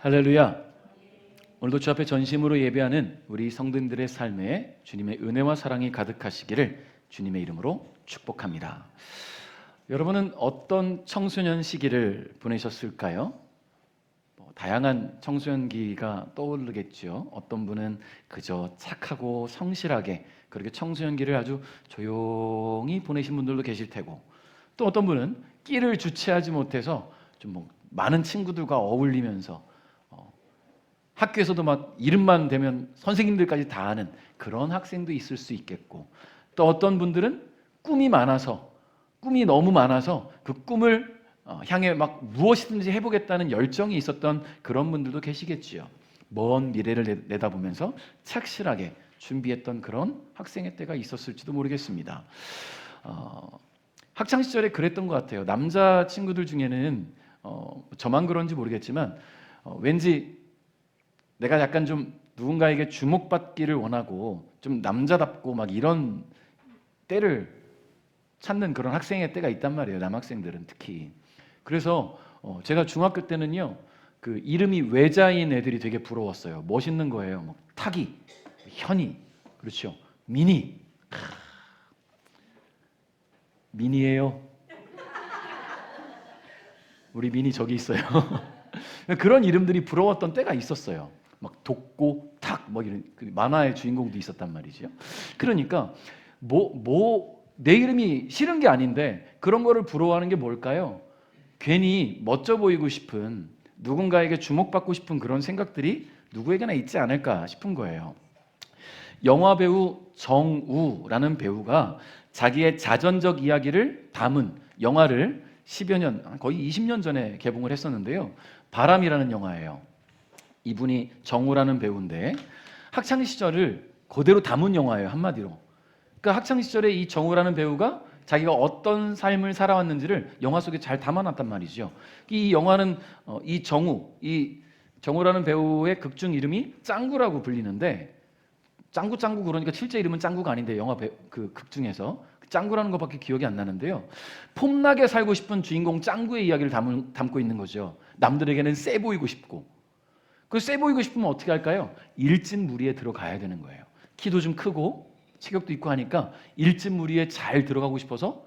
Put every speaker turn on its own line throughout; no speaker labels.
할렐루야. 오늘도 주 앞에 전심으로 예배하는 우리 성도님들의 삶에 주님의 은혜와 사랑이 가득하시기를 주님의 이름으로 축복합니다. 여러분은 어떤 청소년 시기를 보내셨을까요? 다양한 청소년기가 떠오르겠죠. 어떤 분은 그저 착하고 성실하게 그렇게 청소년기를 아주 조용히 보내신 분들도 계실 테고, 또 어떤 분은 끼를 주체하지 못해서 좀 많은 친구들과 어울리면서 학교에서도 막 이름만 되면 선생님들까지 다 아는 그런 학생도 있을 수 있겠고, 또 어떤 분들은 꿈이 너무 많아서 그 꿈을 향해 막 무엇이든지 해보겠다는 열정이 있었던 그런 분들도 계시겠지요. 먼 미래를 내다보면서 착실하게 준비했던 그런 학생의 때가 있었을지도 모르겠습니다. 학창 시절에 그랬던 것 같아요. 남자 친구들 중에는 저만 그런지 모르겠지만 왠지 내가 약간 좀 누군가에게 주목받기를 원하고 좀 남자답고 막 이런 때를 찾는 그런 학생의 때가 있단 말이에요. 남학생들은 특히. 그래서 제가 중학교 때는요, 그 이름이 외자인 애들이 되게 부러웠어요. 멋있는 거예요. 뭐 타기, 현이, 그렇죠. 미니. 미니예요. 우리 미니 저기 있어요. 그런 이름들이 부러웠던 때가 있었어요. 막 독고, 탁, 뭐 이런 만화의 주인공도 있었단 말이죠. 그러니까 내 이름이 싫은 게 아닌데 그런 거를 부러워하는 게 뭘까요? 괜히 멋져 보이고 싶은, 누군가에게 주목받고 싶은 그런 생각들이 누구에게나 있지 않을까 싶은 거예요. 영화 배우 정우라는 배우가 자기의 자전적 이야기를 담은 영화를 10여 년, 거의 20년 전에 개봉을 했었는데요. 바람이라는 영화예요. 이분이 정우라는 배우인데 학창 시절을 그대로 담은 영화예요. 한마디로. 그러니까 학창 시절에 이 정우라는 배우가 자기가 어떤 삶을 살아왔는지를 영화 속에 잘 담아놨단 말이죠. 이 영화는 이 정우라는 배우의 극중 이름이 짱구라고 불리는데, 짱구 그러니까 실제 이름은 짱구가 아닌데 영화 그 극중에서 짱구라는 것밖에 기억이 안 나는데요. 폼나게 살고 싶은 주인공 짱구의 이야기를 담고 있는 거죠. 남들에게는 세 보이고 싶고, 그 세 보이고 싶으면 어떻게 할까요? 일진 무리에 들어가야 되는 거예요. 키도 좀 크고 체격도 있고 하니까 일진 무리에 잘 들어가고 싶어서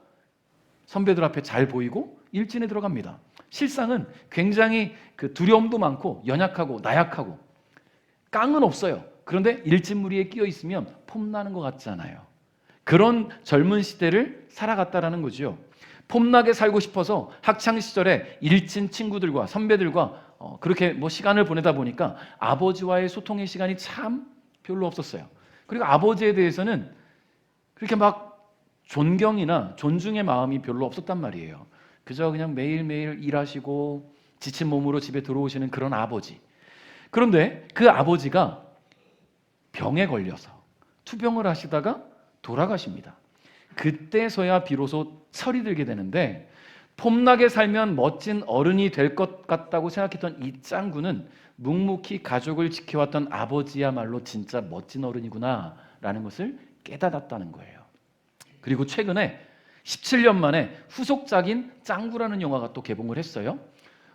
선배들 앞에 잘 보이고 일진에 들어갑니다. 실상은 굉장히 그 두려움도 많고 연약하고 나약하고 깡은 없어요. 그런데 일진 무리에 끼어 있으면 폼나는 것 같잖아요. 그런 젊은 시대를 살아갔다라는 거죠. 폼나게 살고 싶어서 학창 시절에 일진 친구들과 선배들과 그렇게 시간을 보내다 보니까 아버지와의 소통의 시간이 참 별로 없었어요. 그리고 아버지에 대해서는 그렇게 막 존경이나 존중의 마음이 별로 없었단 말이에요. 그저 그냥 매일매일 일하시고 지친 몸으로 집에 들어오시는 그런 아버지. 그런데 그 아버지가 병에 걸려서 투병을 하시다가 돌아가십니다. 그때서야 비로소 철이 들게 되는데, 폼나게 살면 멋진 어른이 될 것 같다고 생각했던 이 짱구는 묵묵히 가족을 지켜왔던 아버지야말로 진짜 멋진 어른이구나 라는 것을 깨달았다는 거예요. 그리고 최근에 17년 만에 후속작인 짱구라는 영화가 또 개봉을 했어요.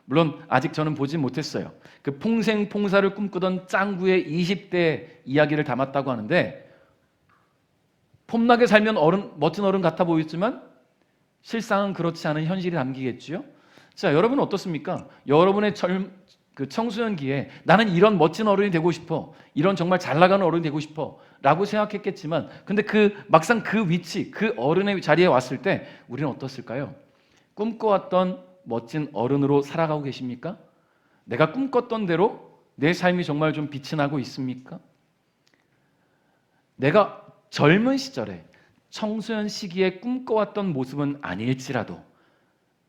물론 아직 저는 보지 못했어요. 그 풍생풍사를 꿈꾸던 짱구의 20대 이야기를 담았다고 하는데, 폼나게 살면 멋진 어른 같아 보이지만 실상은 그렇지 않은 현실이 담기겠지요. 자, 여러분은 어떻습니까? 여러분의 청소년기에 나는 이런 멋진 어른이 되고 싶어, 이런 정말 잘 나가는 어른이 되고 싶어 라고 생각했겠지만, 근데 막상 그 위치, 그 어른의 자리에 왔을 때 우리는 어떻을까요? 꿈꿔왔던 멋진 어른으로 살아가고 계십니까? 내가 꿈꿨던 대로 내 삶이 정말 좀 빛이 나고 있습니까? 내가 젊은 시절에 청소년 시기에 꿈꿔왔던 모습은 아닐지라도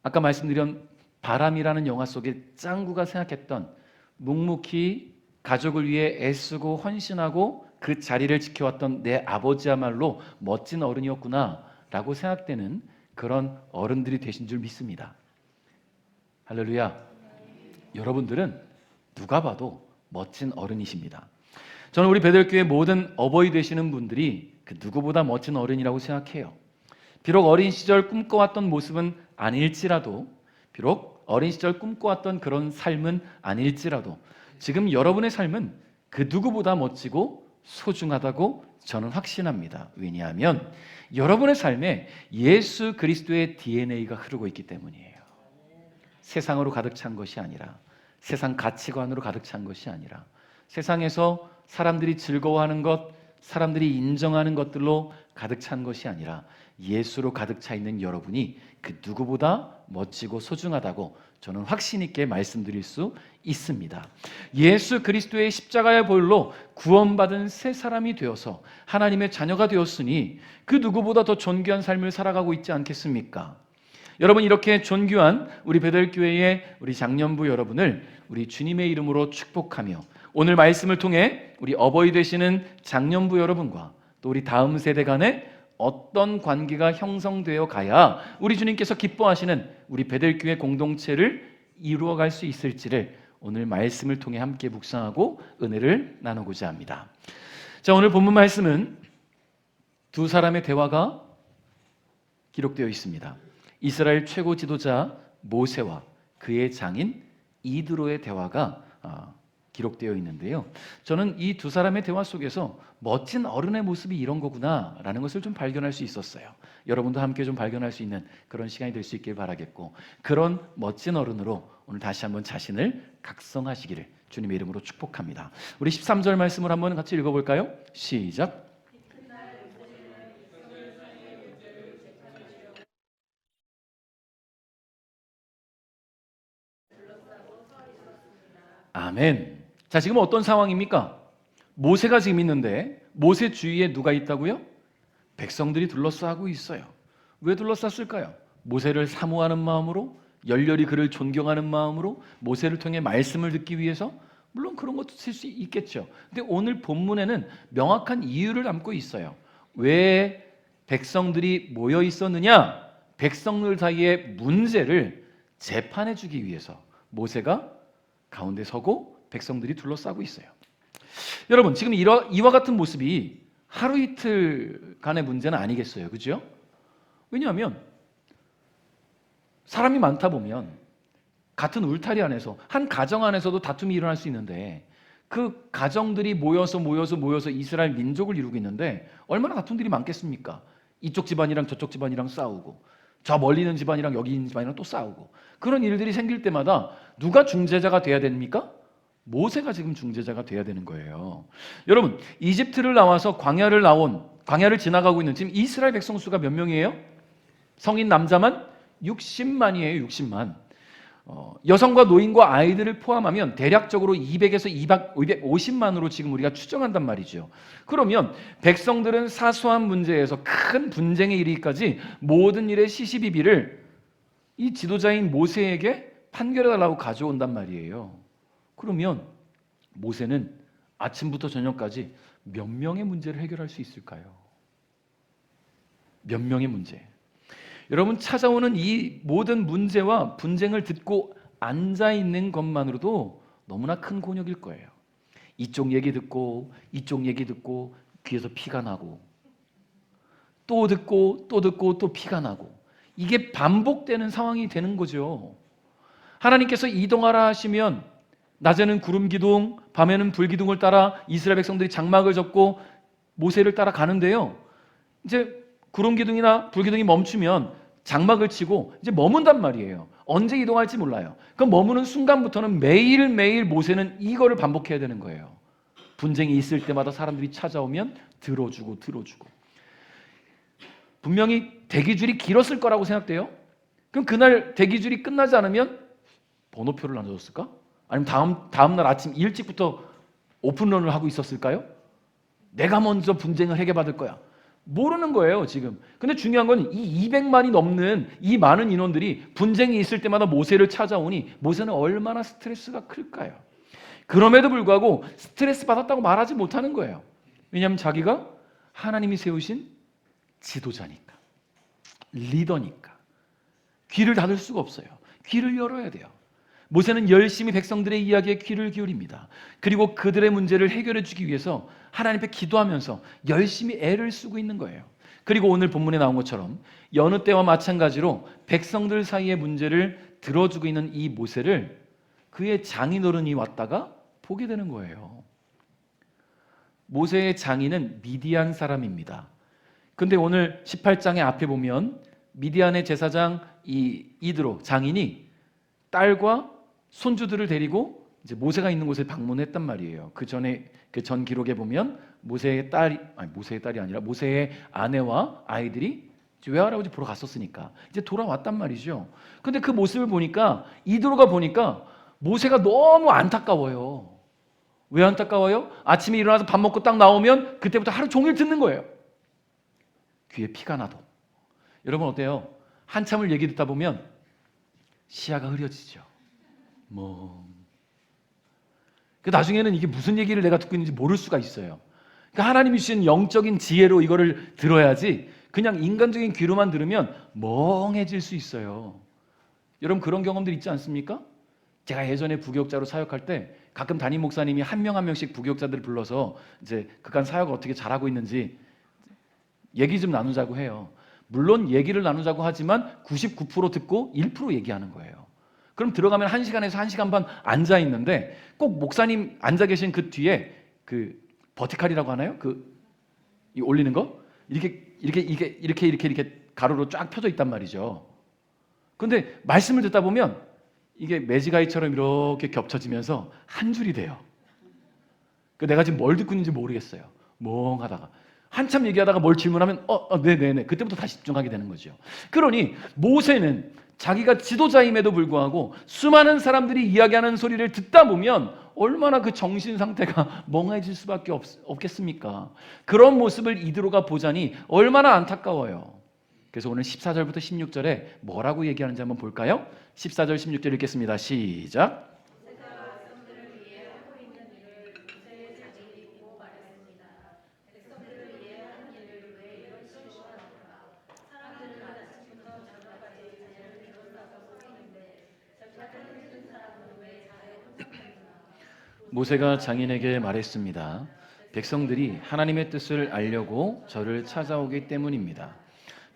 아까 말씀드린 바람이라는 영화 속에 짱구가 생각했던 묵묵히 가족을 위해 애쓰고 헌신하고 그 자리를 지켜왔던 내 아버지야말로 멋진 어른이었구나 라고 생각되는 그런 어른들이 되신 줄 믿습니다. 할렐루야. 여러분들은 누가 봐도 멋진 어른이십니다. 저는 우리 베들교회 모든 어버이 되시는 분들이 그 누구보다 멋진 어른이라고 생각해요. 비록 어린 시절 꿈꿔왔던 모습은 아닐지라도, 비록 어린 시절 꿈꿔왔던 그런 삶은 아닐지라도 지금 여러분의 삶은 그 누구보다 멋지고 소중하다고 저는 확신합니다. 왜냐하면 여러분의 삶에 예수 그리스도의 DNA가 흐르고 있기 때문이에요. 세상으로 가득 찬 것이 아니라, 세상 가치관으로 가득 찬 것이 아니라, 세상에서 사람들이 즐거워하는 것, 사람들이 인정하는 것들로 가득 찬 것이 아니라 예수로 가득 차 있는 여러분이 그 누구보다 멋지고 소중하다고 저는 확신 있게 말씀드릴 수 있습니다. 예수 그리스도의 십자가의 보혈로 구원받은 새 사람이 되어서 하나님의 자녀가 되었으니 그 누구보다 더 존귀한 삶을 살아가고 있지 않겠습니까? 여러분, 이렇게 존귀한 우리 베델교회의 우리 장년부 여러분을 우리 주님의 이름으로 축복하며 오늘 말씀을 통해 우리 어버이 되시는 장년부 여러분과 또 우리 다음 세대 간에 어떤 관계가 형성되어 가야 우리 주님께서 기뻐하시는 우리 베델교회 공동체를 이루어갈 수 있을지를 오늘 말씀을 통해 함께 묵상하고 은혜를 나누고자 합니다. 자, 오늘 본문 말씀은 두 사람의 대화가 기록되어 있습니다. 이스라엘 최고 지도자 모세와 그의 장인 이드로의 대화가 기록되어 있는데요. 저는 이 두 사람의 대화 속에서 멋진 어른의 모습이 이런 거구나라는 것을 좀 발견할 수 있었어요. 여러분도 함께 좀 발견할 수 있는 그런 시간이 될 수 있길 바라겠고, 그런 멋진 어른으로 오늘 다시 한번 자신을 각성하시기를 주님의 이름으로 축복합니다. 우리 13절 말씀을 한번 같이 읽어볼까요? 시작. 아멘. 자, 지금 어떤 상황입니까? 모세가 지금 있는데 모세 주위에 누가 있다고요? 백성들이 둘러싸고 있어요. 왜 둘러쌌을까요? 모세를 사모하는 마음으로, 열렬히 그를 존경하는 마음으로, 모세를 통해 말씀을 듣기 위해서. 물론 그런 것도 있을 수 있겠죠. 근데 오늘 본문에는 명확한 이유를 담고 있어요. 왜 백성들이 모여 있었느냐? 백성들 사이의 문제를 재판해 주기 위해서 모세가 가운데 서고 백성들이 둘러싸고 있어요. 여러분, 지금 이와 같은 모습이 하루 이틀간의 문제는 아니겠어요, 그죠? 왜냐하면 사람이 많다 보면 같은 울타리 안에서, 한 가정 안에서도 다툼이 일어날 수 있는데 그 가정들이 모여서 이스라엘 민족을 이루고 있는데 얼마나 다툼들이 많겠습니까? 이쪽 집안이랑 저쪽 집안이랑 싸우고, 저 멀리 있는 집안이랑 여기 있는 집안이랑 또 싸우고, 그런 일들이 생길 때마다 누가 중재자가 돼야 됩니까? 모세가 지금 중재자가 돼야 되는 거예요. 여러분, 이집트를 나와서 광야를 지나가고 있는 지금 이스라엘 백성 수가 몇 명이에요? 성인 남자만 60만이에요. 60만. 여성과 노인과 아이들을 포함하면 대략적으로 200에서 250만으로 지금 우리가 추정한단 말이죠. 그러면 백성들은 사소한 문제에서 큰 분쟁에 이르기까지 모든 일의 시시비비를 이 지도자인 모세에게 판결해달라고 가져온단 말이에요. 그러면 모세는 아침부터 저녁까지 몇 명의 문제를 해결할 수 있을까요? 몇 명의 문제. 여러분, 찾아오는 이 모든 문제와 분쟁을 듣고 앉아있는 것만으로도 너무나 큰 곤욕일 거예요. 이쪽 얘기 듣고 이쪽 얘기 듣고 귀에서 피가 나고, 또 듣고 또 피가 나고, 이게 반복되는 상황이 되는 거죠. 하나님께서 이동하라 하시면 낮에는 구름 기둥, 밤에는 불 기둥을 따라 이스라엘 백성들이 장막을 접고 모세를 따라 가는데요. 이제 구름 기둥이나 불 기둥이 멈추면 장막을 치고 이제 머문단 말이에요. 언제 이동할지 몰라요. 그 머무는 순간부터는 매일매일 모세는 이거를 반복해야 되는 거예요. 분쟁이 있을 때마다 사람들이 찾아오면 들어주고. 분명히 대기줄이 길었을 거라고 생각돼요. 그럼 그날 대기줄이 끝나지 않으면 번호표를 나눠줬을까? 아니면 다음날 아침 일찍부터 오픈런을 하고 있었을까요? 내가 먼저 분쟁을 해결받을 거야. 모르는 거예요, 지금. 근데 중요한 건 이 200만이 넘는 이 많은 인원들이 분쟁이 있을 때마다 모세를 찾아오니 모세는 얼마나 스트레스가 클까요? 그럼에도 불구하고 스트레스 받았다고 말하지 못하는 거예요. 왜냐하면 자기가 하나님이 세우신 지도자니까, 리더니까. 귀를 닫을 수가 없어요. 귀를 열어야 돼요. 모세는 열심히 백성들의 이야기에 귀를 기울입니다. 그리고 그들의 문제를 해결해 주기 위해서 하나님 앞에 기도하면서 열심히 애를 쓰고 있는 거예요. 그리고 오늘 본문에 나온 것처럼 여느 때와 마찬가지로 백성들 사이의 문제를 들어주고 있는 이 모세를 그의 장인어른이 왔다가 보게 되는 거예요. 모세의 장인은 미디안 사람입니다. 근데 오늘 18장의 앞에 보면 미디안의 제사장 이드로 장인이 딸과 손주들을 데리고 이제 모세가 있는 곳에 방문했단 말이에요. 그 전 기록에 보면 모세의 딸이 아니라 모세의 아내와 아이들이 외할아버지 보러 갔었으니까 이제 돌아왔단 말이죠. 근데 그 모습을 보니까 이드로가 보니까 모세가 너무 안타까워요. 왜 안타까워요? 아침에 일어나서 밥 먹고 딱 나오면 그때부터 하루 종일 듣는 거예요. 귀에 피가 나도. 여러분 어때요? 한참을 얘기 듣다 보면 시야가 흐려지죠. 그 나중에는 이게 무슨 얘기를 내가 듣고 있는지 모를 수가 있어요. 그러니까 하나님이 주신 영적인 지혜로 이거를 들어야지 그냥 인간적인 귀로만 들으면 멍해질 수 있어요. 여러분 그런 경험들 있지 않습니까? 제가 예전에 부교육자로 사역할 때 가끔 담임 목사님이 한 명 한 명씩 부교육자들을 불러서 이제 그간 사역을 어떻게 잘하고 있는지 얘기 좀 나누자고 해요. 물론 얘기를 나누자고 하지만 99% 듣고 1% 얘기하는 거예요. 그럼 들어가면 1시간에서 1시간 반 앉아 있는데 꼭 목사님 앉아 계신 그 뒤에 그 버티칼이라고 하나요? 이 올리는 거? 이렇게 가로로 쫙 펴져 있단 말이죠. 근데 말씀을 듣다 보면 이게 매지가이처럼 이렇게 겹쳐지면서 한 줄이 돼요. 내가 지금 뭘 듣고 있는지 모르겠어요. 멍하다가 한참 얘기하다가 뭘 질문하면 네네네 그때부터 다시 집중하게 되는 거죠. 그러니 모세는 자기가 지도자임에도 불구하고 수많은 사람들이 이야기하는 소리를 듣다 보면 얼마나 그 정신 상태가 멍해질 수밖에 없겠습니까? 그런 모습을 이드로가 보자니 얼마나 안타까워요. 그래서 오늘 14절부터 16절에 뭐라고 얘기하는지 한번 볼까요? 14절 16절 읽겠습니다. 시작. 모세가 장인에게 말했습니다. 백성들이 하나님의 뜻을 알려고 저를 찾아오기 때문입니다.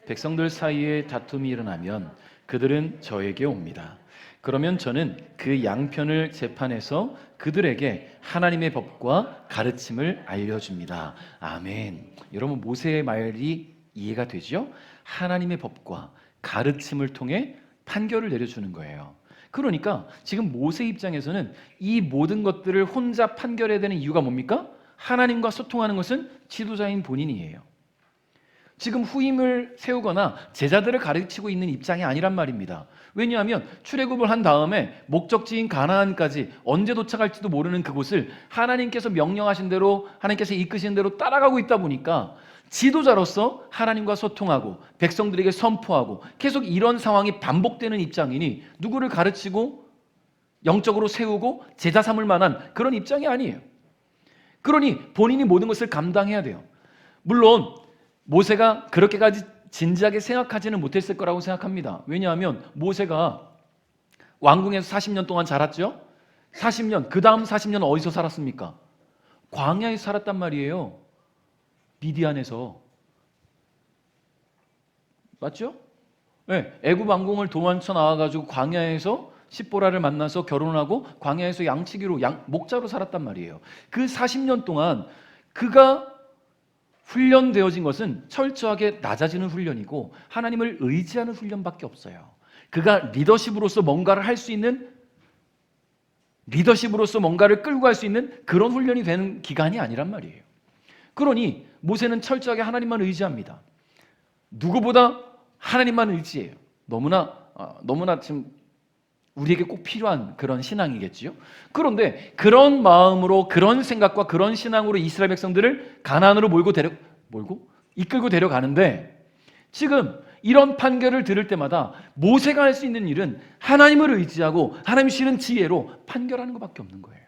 백성들 사이에 다툼이 일어나면 그들은 저에게 옵니다. 그러면 저는 그 양편을 재판해서 그들에게 하나님의 법과 가르침을 알려줍니다. 아멘. 여러분 모세의 말이 이해가 되죠? 하나님의 법과 가르침을 통해 판결을 내려주는 거예요. 그러니까 지금 모세 입장에서는 이 모든 것들을 혼자 판결해야 되는 이유가 뭡니까? 하나님과 소통하는 것은 지도자인 본인이에요. 지금 후임을 세우거나 제자들을 가르치고 있는 입장이 아니란 말입니다. 왜냐하면 출애굽을 한 다음에 목적지인 가나안까지 언제 도착할지도 모르는 그곳을 하나님께서 명령하신 대로 하나님께서 이끄신 대로 따라가고 있다 보니까 지도자로서 하나님과 소통하고 백성들에게 선포하고 계속 이런 상황이 반복되는 입장이니 누구를 가르치고 영적으로 세우고 제자 삼을 만한 그런 입장이 아니에요. 그러니 본인이 모든 것을 감당해야 돼요. 물론 모세가 그렇게까지 진지하게 생각하지는 못했을 거라고 생각합니다. 왜냐하면 모세가 왕궁에서 40년 동안 자랐죠. 40년, 그 다음 40년 어디서 살았습니까? 광야에서 살았단 말이에요. 미디안에서. 맞죠? 네, 애굽 왕궁을 도망쳐 나와가지고 광야에서 십보라를 만나서 결혼하고 광야에서 양치기로 목자로 살았단 말이에요. 그 40년 동안 그가 훈련되어진 것은 철저하게 낮아지는 훈련이고 하나님을 의지하는 훈련밖에 없어요. 그가 리더십으로서 뭔가를 할 수 있는, 리더십으로서 뭔가를 끌고 갈 수 있는 그런 훈련이 되는 기간이 아니란 말이에요. 그러니 모세는 철저하게 하나님만 의지합니다. 누구보다 하나님만 의지해요. 너무나 지금 우리에게 꼭 필요한 그런 신앙이겠지요. 그런데 그런 마음으로, 그런 생각과 그런 신앙으로 이스라엘 백성들을 가나안으로 이끌고 데려가는데, 지금 이런 판결을 들을 때마다 모세가 할 수 있는 일은 하나님을 의지하고 하나님 주시는 지혜로 판결하는 것밖에 없는 거예요.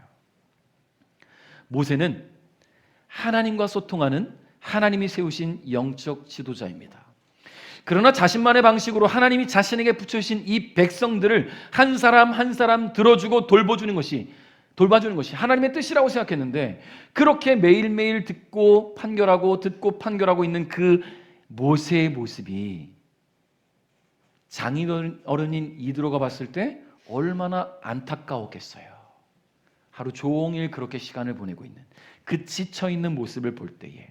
모세는 하나님과 소통하는 하나님이 세우신 영적 지도자입니다. 그러나 자신만의 방식으로 하나님이 자신에게 붙여주신 이 백성들을 한 사람 한 사람 들어주고 돌봐주는 것이 하나님의 뜻이라고 생각했는데, 그렇게 매일매일 듣고 판결하고 있는 그 모세의 모습이 장인어른인 이드로가 봤을 때 얼마나 안타까웠겠어요. 하루 종일 그렇게 시간을 보내고 있는, 그 지쳐있는 모습을 볼 때에,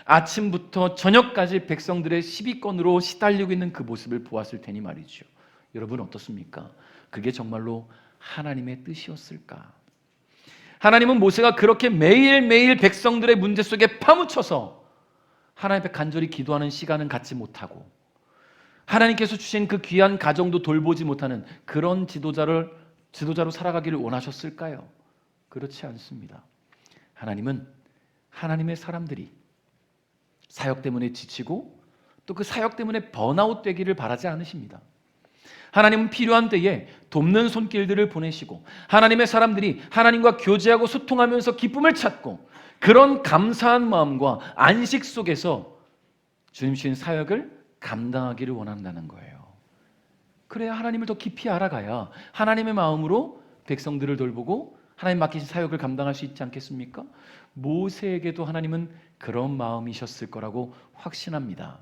아침부터 저녁까지 백성들의 시비권으로 시달리고 있는 그 모습을 보았을 테니 말이죠. 여러분 어떻습니까? 그게 정말로 하나님의 뜻이었을까? 하나님은 모세가 그렇게 매일매일 백성들의 문제 속에 파묻혀서 하나님 앞에 간절히 기도하는 시간은 갖지 못하고, 하나님께서 주신 그 귀한 가정도 돌보지 못하는 그런 지도자로 살아가기를 원하셨을까요? 그렇지 않습니다. 하나님은 하나님의 사람들이 사역 때문에 지치고 또 그 사역 때문에 번아웃 되기를 바라지 않으십니다. 하나님은 필요한 때에 돕는 손길들을 보내시고, 하나님의 사람들이 하나님과 교제하고 소통하면서 기쁨을 찾고, 그런 감사한 마음과 안식 속에서 주님 주신 사역을 감당하기를 원한다는 거예요. 그래야 하나님을 더 깊이 알아가야 하나님의 마음으로 백성들을 돌보고 하나님 맡기신 사역을 감당할 수 있지 않겠습니까? 모세에게도 하나님은 그런 마음이셨을 거라고 확신합니다.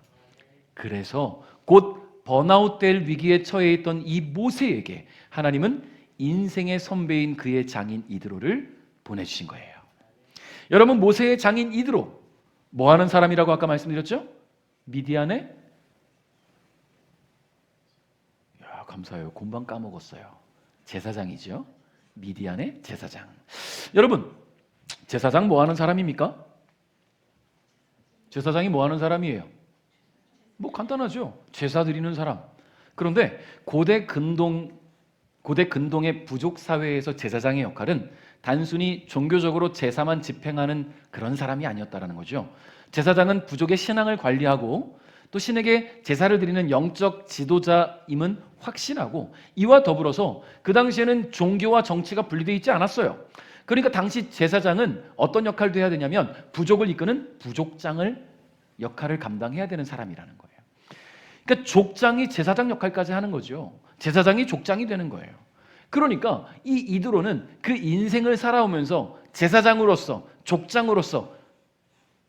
그래서 곧 번아웃될 위기에 처해 있던 이 모세에게 하나님은 인생의 선배인 그의 장인 이드로를 보내주신 거예요. 여러분, 모세의 장인 이드로 뭐 하는 사람이라고 아까 말씀드렸죠? 미디안의, 감사해요, 금방 까먹었어요. 제사장이죠. 미디안의 제사장. 여러분, 제사장 뭐 하는 사람입니까? 제사장이 뭐 하는 사람이에요? 뭐 간단하죠. 제사 드리는 사람. 그런데 고대 근동의 부족 사회에서 제사장의 역할은 단순히 종교적으로 제사만 집행하는 그런 사람이 아니었다라는 거죠. 제사장은 부족의 신앙을 관리하고 또 신에게 제사를 드리는 영적 지도자임은 확신하고, 이와 더불어서 그 당시에는 종교와 정치가 분리되어 있지 않았어요. 그러니까 당시 제사장은 어떤 역할도 해야 되냐면 부족을 이끄는 부족장을 역할을 감당해야 되는 사람이라는 거예요. 그러니까 족장이 제사장 역할까지 하는 거죠. 제사장이 족장이 되는 거예요. 그러니까 이 이드로는 그 인생을 살아오면서 제사장으로서, 족장으로서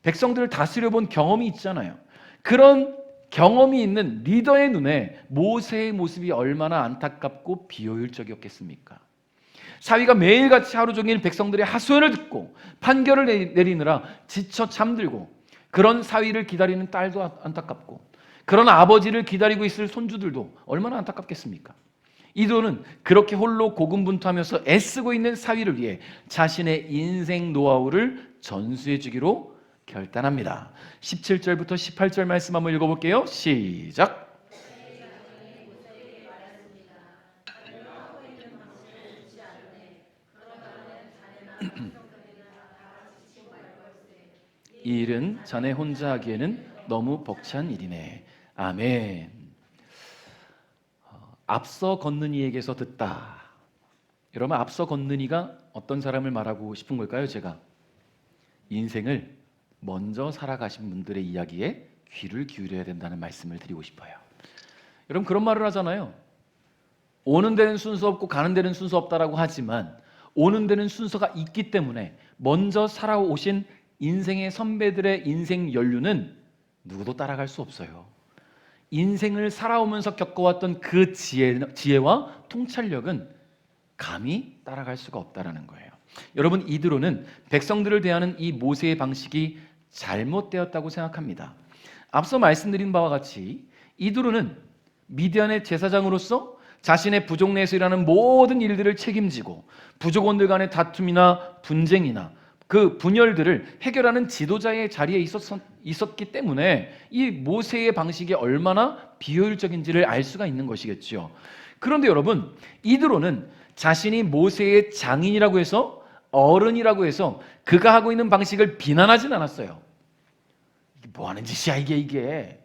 백성들을 다스려 본 경험이 있잖아요. 그런 경험이 있는 리더의 눈에 모세의 모습이 얼마나 안타깝고 비효율적이었겠습니까? 사위가 매일같이 하루 종일 백성들의 하소연을 듣고 판결을 내리느라 지쳐 잠들고, 그런 사위를 기다리는 딸도 안타깝고, 그런 아버지를 기다리고 있을 손주들도 얼마나 안타깝겠습니까? 이도는 그렇게 홀로 고군분투하면서 애쓰고 있는 사위를 위해 자신의 인생 노하우를 전수해 주기로 결단합니다. 17절부터 18절 말씀 한번 읽어볼게요. 시작. 이 일은 자네 혼자 하기에는 너무 벅찬 일이네. 아멘. 앞서 걷는 이에게서 듣다. 여러분, 앞서 걷는 이가 어떤 사람을 말하고 싶은 걸까요? 제가 인생을 먼저 살아가신 분들의 이야기에 귀를 기울여야 된다는 말씀을 드리고 싶어요. 여러분, 그런 말을 하잖아요. 오는 데는 순서 없고 가는 데는 순서 없다라고 하지만, 오는 데는 순서가 있기 때문에 먼저 살아오신 인생의 선배들의 인생 연륜은 누구도 따라갈 수 없어요. 인생을 살아오면서 겪어왔던 그 지혜와 통찰력은 감히 따라갈 수가 없다라는 거예요. 여러분, 이드로는 백성들을 대하는 이 모세의 방식이 잘못되었다고 생각합니다. 앞서 말씀드린 바와 같이 이드로는 미디안의 제사장으로서 자신의 부족 내에서 일하는 모든 일들을 책임지고, 부족원들 간의 다툼이나 분쟁이나 그 분열들을 해결하는 지도자의 자리에 있었기 때문에 이 모세의 방식이 얼마나 비효율적인지를 알 수가 있는 것이겠죠. 그런데 여러분, 이드로는 자신이 모세의 장인이라고 해서, 어른이라고 해서 그가 하고 있는 방식을 비난하진 않았어요. 이게 뭐 하는 짓이야, 이게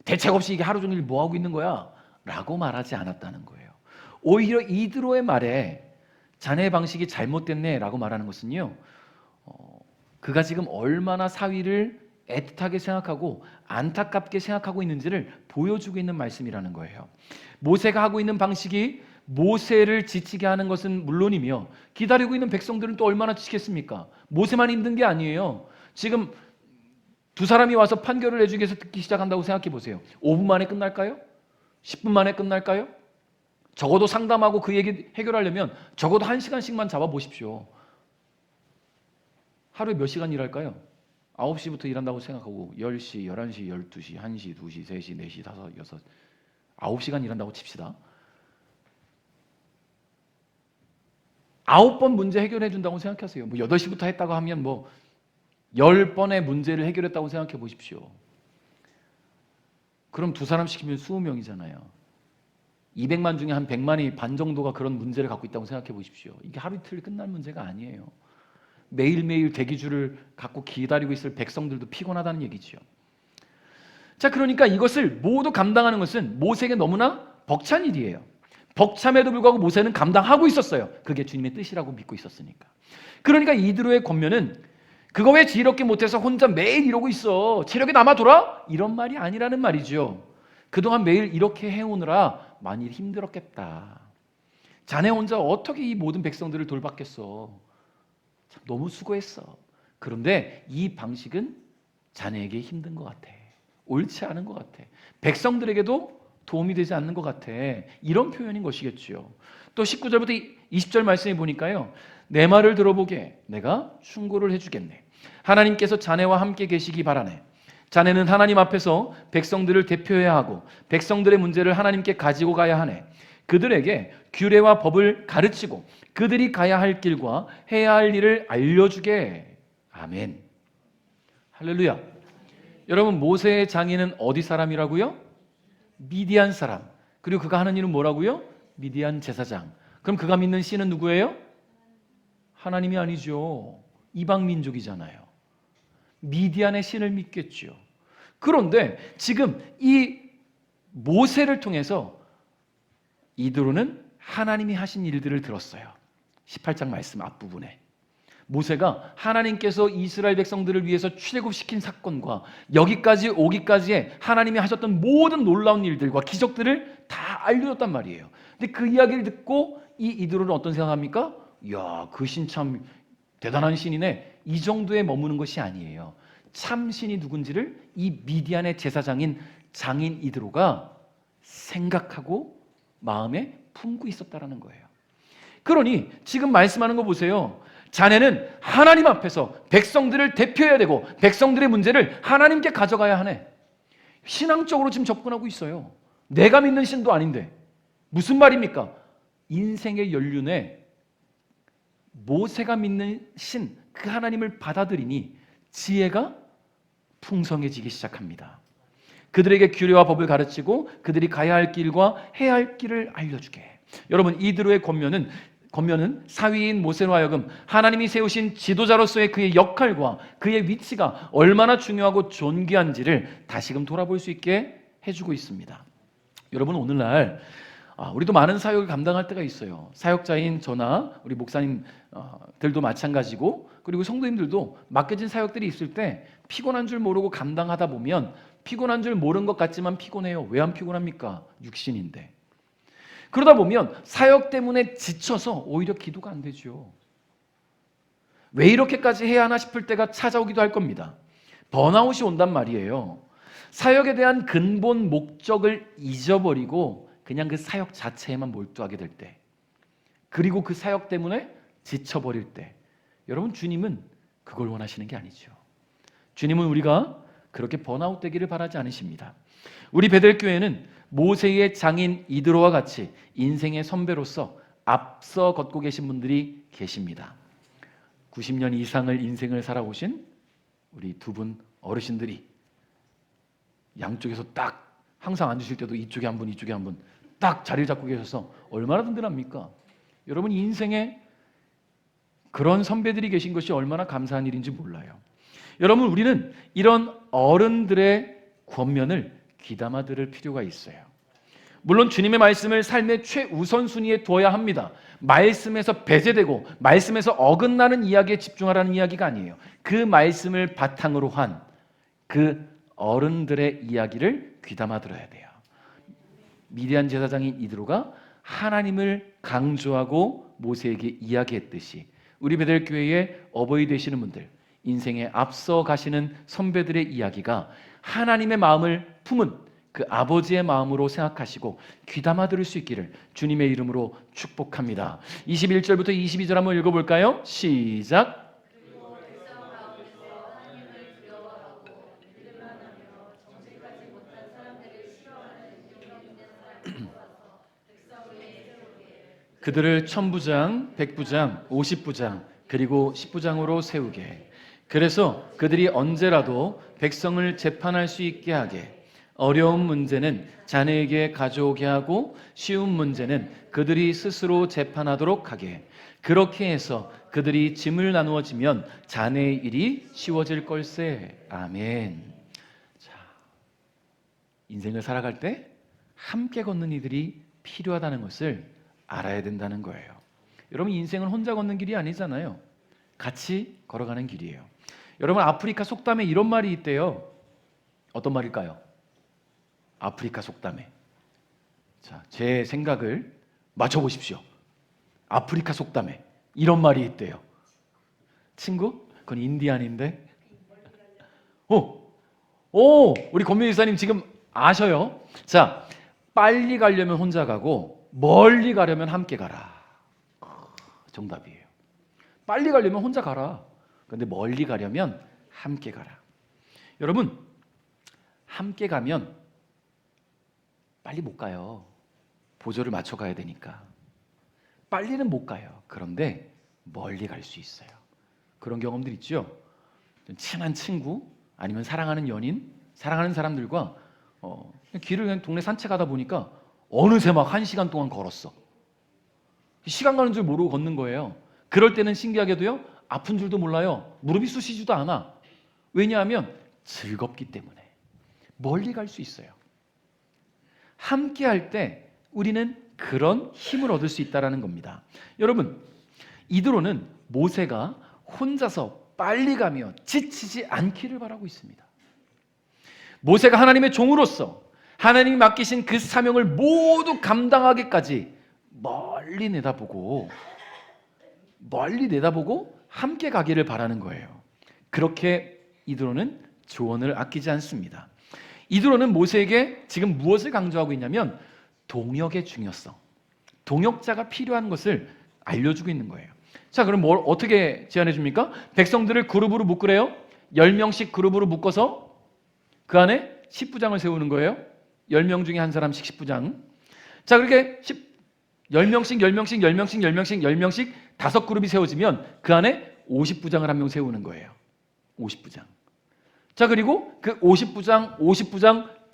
대책 없이 이게 하루 종일 뭐 하고 있는 거야? 라고 말하지 않았다는 거예요. 오히려 이드로의 말에 자네의 방식이 잘못됐네 라고 말하는 것은요, 그가 지금 얼마나 사위를 애틋하게 생각하고 안타깝게 생각하고 있는지를 보여주고 있는 말씀이라는 거예요. 모세가 하고 있는 방식이 모세를 지치게 하는 것은 물론이며, 기다리고 있는 백성들은 또 얼마나 지치겠습니까? 모세만 힘든 게 아니에요. 지금 두 사람이 와서 판결을 내주기 위해서 듣기 시작한다고 생각해 보세요. 5분 만에 끝날까요? 10분 만에 끝날까요? 적어도 상담하고 그 얘기 해결하려면 적어도 1시간씩만 잡아보십시오. 하루에 몇 시간 일할까요? 9시부터 일한다고 생각하고 10시, 11시, 12시, 1시, 2시, 3시, 4시, 5, 6, 9시간 일한다고 칩시다. 9번 문제 해결해 준다고 생각하세요. 8시부터 했다고 하면 10번의 문제를 해결했다고 생각해 보십시오. 그럼 두 사람 시키면 20명이잖아요. 200만 중에 한 100만이 반 정도가 그런 문제를 갖고 있다고 생각해 보십시오. 이게 하루 이틀 끝날 문제가 아니에요. 매일매일 대기줄을 갖고 기다리고 있을 백성들도 피곤하다는 얘기죠. 자, 그러니까 이것을 모두 감당하는 것은 모세에게 너무나 벅찬 일이에요. 벅참에도 불구하고 모세는 감당하고 있었어요. 그게 주님의 뜻이라고 믿고 있었으니까. 그러니까 이드로의 권면은 그거 왜 지혜롭게 못해서 혼자 매일 이러고 있어? 체력이 남아돌아? 이런 말이 아니라는 말이죠. 그동안 매일 이렇게 해오느라 많이 힘들었겠다. 자네 혼자 어떻게 이 모든 백성들을 돌봤겠어? 참 너무 수고했어. 그런데 이 방식은 자네에게 힘든 것 같아. 옳지 않은 것 같아. 백성들에게도 도움이 되지 않는 것 같아. 이런 표현인 것이겠죠. 또 19절부터 20절 말씀에 보니까요. 내 말을 들어보게 내가 충고를 해주겠네. 하나님께서 자네와 함께 계시기 바라네. 자네는 하나님 앞에서 백성들을 대표해야 하고 백성들의 문제를 하나님께 가지고 가야 하네. 그들에게 규례와 법을 가르치고 그들이 가야 할 길과 해야 할 일을 알려주게. 아멘. 할렐루야. 여러분, 모세의 장인은 어디 사람이라고요? 미디안 사람. 그리고 그가 하는 일은 뭐라고요? 미디안 제사장. 그럼 그가 믿는 신은 누구예요? 하나님이 아니죠. 이방 민족이잖아요. 미디안의 신을 믿겠죠. 그런데 지금 이 모세를 통해서 이드로는 하나님이 하신 일들을 들었어요. 18장 말씀 앞부분에 모세가 하나님께서 이스라엘 백성들을 위해서 출애굽시킨 사건과 여기까지 오기까지의 하나님이 하셨던 모든 놀라운 일들과 기적들을 다 알려줬단 말이에요. 근데 그 이야기를 듣고 이 이드로는 어떤 생각합니까? 이야, 그 신 참 대단한 신이네. 이 정도에 머무는 것이 아니에요. 참 신이 누군지를 이 미디안의 제사장인 장인 이드로가 생각하고 마음에 품고 있었다라는 거예요. 그러니 지금 말씀하는 거 보세요. 자네는 하나님 앞에서 백성들을 대표해야 되고 백성들의 문제를 하나님께 가져가야 하네. 신앙적으로 지금 접근하고 있어요. 내가 믿는 신도 아닌데 무슨 말입니까? 인생의 연륜에 모세가 믿는 신, 그 하나님을 받아들이니 지혜가 풍성해지기 시작합니다. 그들에게 규례와 법을 가르치고 그들이 가야 할 길과 해야 할 길을 알려주게. 여러분, 이드로의 권면은 사위인 모세로 하여금 하나님이 세우신 지도자로서의 그의 역할과 그의 위치가 얼마나 중요하고 존귀한지를 다시금 돌아볼 수 있게 해주고 있습니다. 여러분, 오늘날 우리도 많은 사역을 감당할 때가 있어요. 사역자인 저나 우리 목사님들도 마찬가지고, 그리고 성도님들도 맡겨진 사역들이 있을 때 피곤한 줄 모르고 감당하다 보면 피곤한 줄 모른 것 같지만 피곤해요. 왜 안 피곤합니까? 육신인데. 그러다 보면 사역 때문에 지쳐서 오히려 기도가 안 되죠. 왜 이렇게까지 해야 하나 싶을 때가 찾아오기도 할 겁니다. 번아웃이 온단 말이에요. 사역에 대한 근본 목적을 잊어버리고 그냥 그 사역 자체에만 몰두하게 될 때, 그리고 그 사역 때문에 지쳐버릴 때, 여러분, 주님은 그걸 원하시는 게 아니죠. 주님은 우리가 그렇게 번아웃 되기를 바라지 않으십니다. 우리 베델교회는 모세의 장인 이드로와 같이 인생의 선배로서 앞서 걷고 계신 분들이 계십니다. 90년 이상을 인생을 살아오신 우리 두 분 어르신들이 양쪽에서 딱 항상 앉으실 때도 이쪽에 한 분, 이쪽에 한 분 딱 자리를 잡고 계셔서 얼마나 든든합니까? 여러분, 인생에 그런 선배들이 계신 것이 얼마나 감사한 일인지 몰라요. 여러분, 우리는 이런 어른들의 권면을 귀담아 들을 필요가 있어요. 물론 주님의 말씀을 삶의 최우선순위에 두어야 합니다. 말씀에서 배제되고 말씀에서 어긋나는 이야기에 집중하라는 이야기가 아니에요. 그 말씀을 바탕으로 한 그 어른들의 이야기를 귀담아 들어야 돼요. 미디안 제사장인 이드로가 하나님을 강조하고 모세에게 이야기했듯이 우리 베델교회의 어버이 되시는 분들, 인생에 앞서 가시는 선배들의 이야기가 하나님의 마음을 품은 그 아버지의 마음으로 생각하시고 귀담아 들을 수 있기를 주님의 이름으로 축복합니다. 21절부터 22절 한번 읽어볼까요? 시작. 그들을 천부장, 백부장, 50부장, 그리고 10부장으로 세우게. 그래서 그들이 언제라도 백성을 재판할 수 있게 하게. 어려운 문제는 자네에게 가져오게 하고 쉬운 문제는 그들이 스스로 재판하도록 하게. 그렇게 해서 그들이 짐을 나누어지면 자네의 일이 쉬워질 걸세. 아멘. 자, 인생을 살아갈 때 함께 걷는 이들이 필요하다는 것을 알아야 된다는 거예요. 여러분, 인생은 혼자 걷는 길이 아니잖아요. 같이 걸어가는 길이에요. 여러분, 아프리카 속담에 이런 말이 있대요. 어떤 말일까요? 아프리카 속담에. 자, 제 생각을 맞춰보십시오. 아프리카 속담에 이런 말이 있대요. 친구? 그건 인디안인데. 우리 권민희 지사님 지금 아셔요? 자, 빨리 가려면 혼자 가고 멀리 가려면 함께 가라. 정답이에요. 빨리 가려면 혼자 가라. 그런데 멀리 가려면 함께 가라. 여러분, 함께 가면 빨리 못 가요. 보조를 맞춰 가야 되니까. 빨리는 못 가요. 그런데 멀리 갈 수 있어요. 그런 경험들 있죠? 친한 친구 아니면 사랑하는 연인, 사랑하는 사람들과 길을 그냥 동네 산책하다 보니까 어느새 막 1시간 동안 걸었어. 시간 가는 줄 모르고 걷는 거예요. 그럴 때는 신기하게도요, 아픈 줄도 몰라요. 무릎이 쑤시지도 않아. 왜냐하면 즐겁기 때문에. 멀리 갈 수 있어요. 함께 할 때 우리는 그런 힘을 얻을 수 있다는 겁니다. 여러분, 이드로는 모세가 혼자서 빨리 가며 지치지 않기를 바라고 있습니다. 모세가 하나님의 종으로서 하나님이 맡기신 그 사명을 모두 감당하기까지 멀리 내다보고 함께 가기를 바라는 거예요. 그렇게 이드로는 조언을 아끼지 않습니다. 이드로는 모세에게 지금 무엇을 강조하고 있냐면 동역의 중요성, 동역자가 필요한 것을 알려주고 있는 거예요. 자, 그럼 뭘 어떻게 제안해 줍니까? 백성들을 그룹으로 묶으래요. 10명씩 그룹으로 묶어서 그 안에 10부장을 세우는 거예요. 10명 중에 한 사람씩 10부장. 자, 그렇게 10명씩 5그룹이 세워지면 그 안에 50부장을 한 명 세우는 거예요. 50부장. 자, 그리고 그 50부장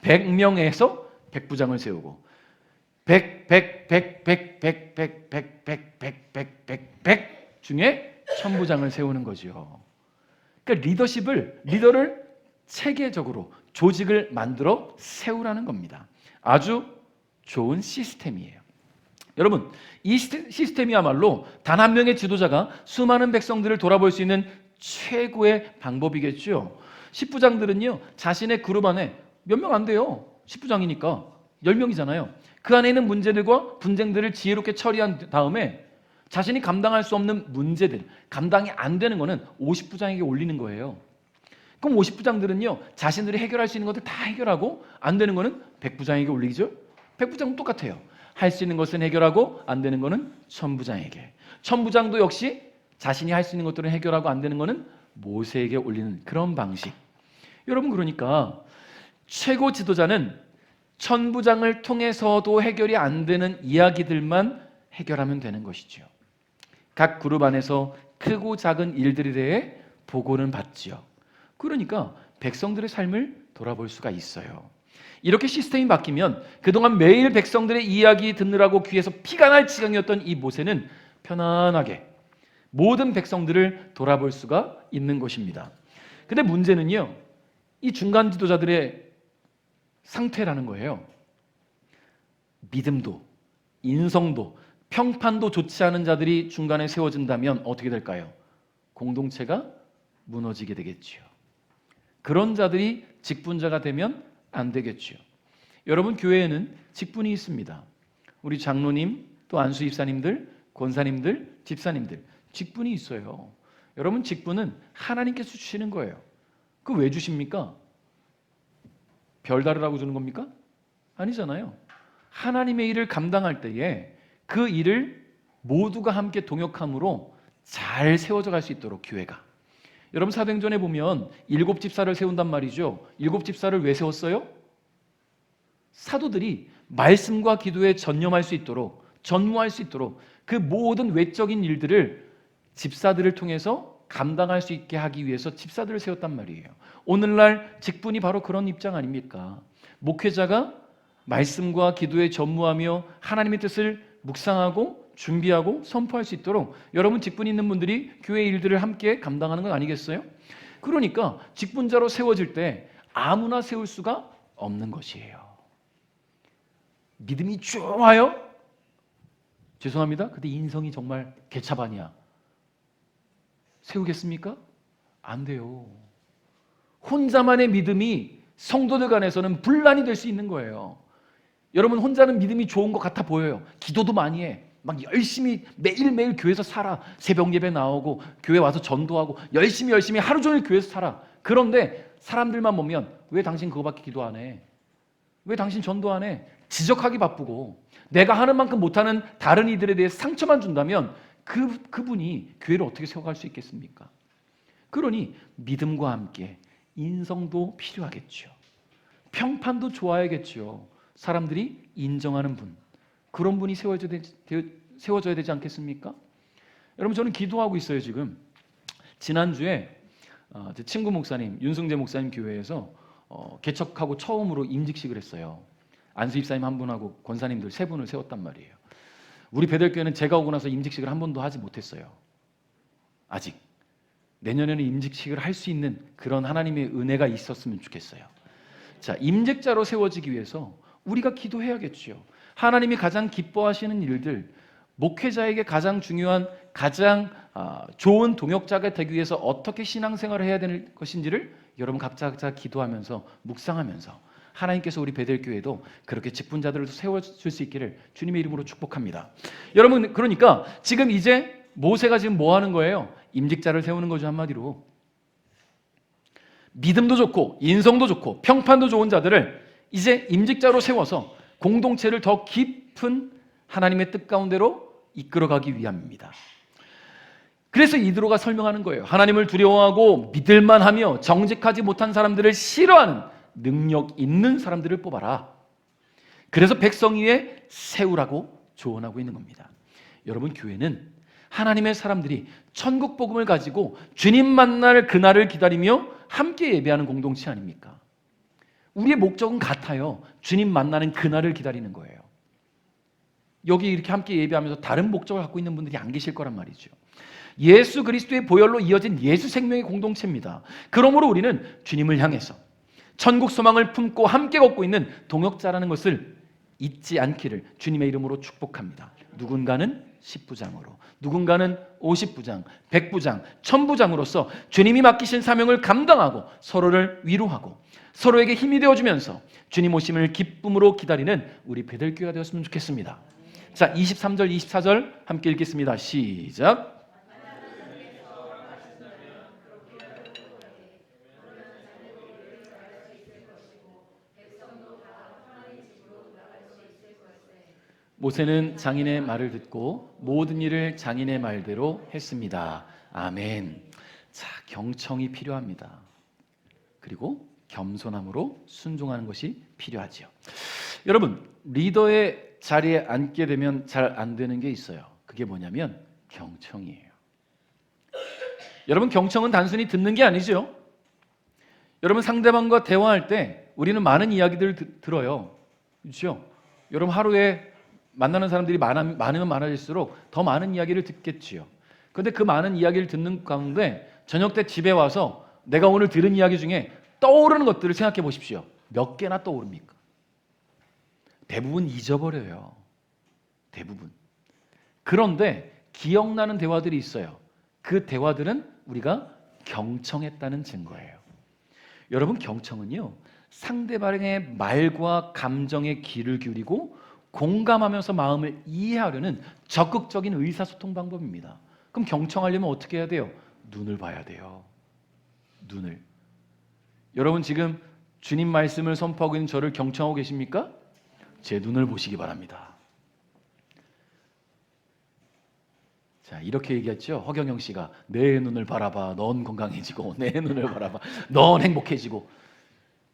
100명에서 100부장을 세우고 100 중에 1000부장을 세우는 거죠. 그러니까 리더를 체계적으로 조직을 만들어 세우라는 겁니다. 아주 좋은 시스템이에요. 여러분, 이 시스템이야말로 단 한 명의 지도자가 수많은 백성들을 돌아볼 수 있는 최고의 방법이겠죠. 10부장들은요, 자신의 그룹 안에 몇 명 안 돼요. 10부장이니까 10명이잖아요. 그 안에 있는 문제들과 분쟁들을 지혜롭게 처리한 다음에 자신이 감당할 수 없는 문제들, 감당이 안 되는 거는 50부장에게 올리는 거예요. 그럼 50부장들은요, 자신들이 해결할 수 있는 것들 다 해결하고 안 되는 거는 100부장에게 올리죠. 100부장은 똑같아요. 할 수 있는 것은 해결하고 안 되는 거는 1000부장에게. 1000부장도 역시 자신이 할 수 있는 것들은 해결하고 안 되는 거는 모세에게 올리는 그런 방식. 여러분, 그러니까 최고 지도자는 1000부장을 통해서도 해결이 안 되는 이야기들만 해결하면 되는 것이죠. 각 그룹 안에서 크고 작은 일들에 대해 보고는 받지요. 그러니까 백성들의 삶을 돌아볼 수가 있어요. 이렇게 시스템이 바뀌면 그동안 매일 백성들의 이야기 듣느라고 귀에서 피가 날 지경이었던 이 모세는 편안하게 모든 백성들을 돌아볼 수가 있는 것입니다. 근데 문제는요, 이 중간 지도자들의 상태라는 거예요. 믿음도, 인성도, 평판도 좋지 않은 자들이 중간에 세워진다면 어떻게 될까요? 공동체가 무너지게 되겠죠. 그런 자들이 직분자가 되면 안 되겠죠. 여러분, 교회에는 직분이 있습니다. 우리 장로님, 또 안수 집사님들, 권사님들, 집사님들 직분이 있어요. 여러분, 직분은 하나님께서 주시는 거예요. 그 왜 주십니까? 별 다르라고 주는 겁니까? 아니잖아요. 하나님의 일을 감당할 때에 그 일을 모두가 함께 동역함으로 잘 세워져 갈 수 있도록 교회가. 여러분 사도행전에 보면 7집사를 세운단 말이죠. 7집사를 왜 세웠어요? 사도들이 말씀과 기도에 전념할 수 있도록, 전무할 수 있도록 그 모든 외적인 일들을 집사들을 통해서 감당할 수 있게 하기 위해서 집사들을 세웠단 말이에요. 오늘날 직분이 바로 그런 입장 아닙니까? 목회자가 말씀과 기도에 전무하며 하나님의 뜻을 묵상하고 준비하고 선포할 수 있도록 여러분 직분 있는 분들이 교회 일들을 함께 감당하는 건 아니겠어요? 그러니까 직분자로 세워질 때 아무나 세울 수가 없는 것이에요. 믿음이 좋아요? 죄송합니다. 근데 인성이 정말 개차반이야. 세우겠습니까? 안 돼요. 혼자만의 믿음이 성도들 간에서는 분란이 될 수 있는 거예요. 여러분 혼자는 믿음이 좋은 것 같아 보여요. 기도도 많이 해. 막 열심히 매일매일 교회에서 살아. 새벽 예배 나오고 교회 와서 전도하고 열심히 하루 종일 교회에서 살아. 그런데 사람들만 보면 왜 당신 그거밖에 기도 안 해? 왜 당신 전도 안 해? 지적하기 바쁘고 내가 하는 만큼 못하는 다른 이들에 대해서 상처만 준다면 그분이 교회를 어떻게 세워갈 수 있겠습니까? 그러니 믿음과 함께 인성도 필요하겠죠. 평판도 좋아야겠죠. 사람들이 인정하는 분, 그런 분이 세워져야 되지 않겠습니까? 여러분 저는 기도하고 있어요. 지금 지난주에 제 친구 목사님 윤승재 목사님 교회에서 개척하고 처음으로 임직식을 했어요. 안수 입사님 한 분하고 권사님들 3분을 세웠단 말이에요. 우리 베델교회는 제가 오고 나서 임직식을 한 번도 하지 못했어요. 아직. 내년에는 임직식을 할 수 있는 그런 하나님의 은혜가 있었으면 좋겠어요. 자, 임직자로 세워지기 위해서 우리가 기도해야겠죠. 하나님이 가장 기뻐하시는 일들, 목회자에게 가장 중요한, 가장 좋은 동역자가 되기 위해서 어떻게 신앙생활을 해야 되는 것인지를 여러분 각자 기도하면서 묵상하면서 하나님께서 우리 베델교회도 그렇게 직분자들을 세워줄 수 있기를 주님의 이름으로 축복합니다. 여러분 그러니까 지금 이제 모세가 지금 뭐 하는 거예요? 임직자를 세우는 거죠. 한마디로 믿음도 좋고 인성도 좋고 평판도 좋은 자들을 이제 임직자로 세워서 공동체를 더 깊은 하나님의 뜻 가운데로 이끌어가기 위함입니다. 그래서 이드로가 설명하는 거예요. 하나님을 두려워하고 믿을만 하며 정직하지 못한 사람들을 싫어하는 능력 있는 사람들을 뽑아라. 그래서 백성 위에 세우라고 조언하고 있는 겁니다. 여러분 교회는 하나님의 사람들이 천국 복음을 가지고 주님 만날 그날을 기다리며 함께 예배하는 공동체 아닙니까? 우리의 목적은 같아요. 주님 만나는 그날을 기다리는 거예요. 여기 이렇게 함께 예배하면서 다른 목적을 갖고 있는 분들이 안 계실 거란 말이죠. 예수 그리스도의 보혈로 이어진 예수 생명의 공동체입니다. 그러므로 우리는 주님을 향해서 천국 소망을 품고 함께 걷고 있는 동역자라는 것을 잊지 않기를 주님의 이름으로 축복합니다. 누군가는 10부장으로, 누군가는 50부장, 100부장, 1000부장으로서 주님이 맡기신 사명을 감당하고 서로를 위로하고 서로에게 힘이 되어주면서 주님 오심을 기쁨으로 기다리는 우리 베델교회가 되었으면 좋겠습니다. 자, 23절, 24절 함께 읽겠습니다. 시작. 모세는 장인의 말을 듣고 모든 일을 장인의 말대로 했습니다. 아멘. 자, 경청이 필요합니다. 그리고 겸손함으로 순종하는 것이 필요하지요. 여러분, 리더의 자리에 앉게 되면 잘 안 되는 게 있어요. 그게 뭐냐면 경청이에요. 여러분, 경청은 단순히 듣는 게 아니죠. 여러분, 상대방과 대화할 때 우리는 많은 이야기들을 들어요. 그렇죠? 여러분, 하루에 만나는 사람들이 많으면 많아질수록 더 많은 이야기를 듣겠지요. 그런데 그 많은 이야기를 듣는 가운데 저녁 때 집에 와서 내가 오늘 들은 이야기 중에 떠오르는 것들을 생각해 보십시오. 몇 개나 떠오릅니까? 대부분 잊어버려요. 대부분. 그런데 기억나는 대화들이 있어요. 그 대화들은 우리가 경청했다는 증거예요. 여러분, 경청은요, 상대방의 말과 감정에 귀를 기울이고 공감하면서 마음을 이해하려는 적극적인 의사소통 방법입니다. 그럼 경청하려면 어떻게 해야 돼요? 눈을 봐야 돼요. 눈을. 여러분 지금 주님 말씀을 선포하고 있는 저를 경청하고 계십니까? 제 눈을 보시기 바랍니다. 자, 이렇게 얘기했죠. 허경영 씨가 내 눈을 바라봐, 넌 건강해지고, 내 눈을 바라봐, 넌 행복해지고.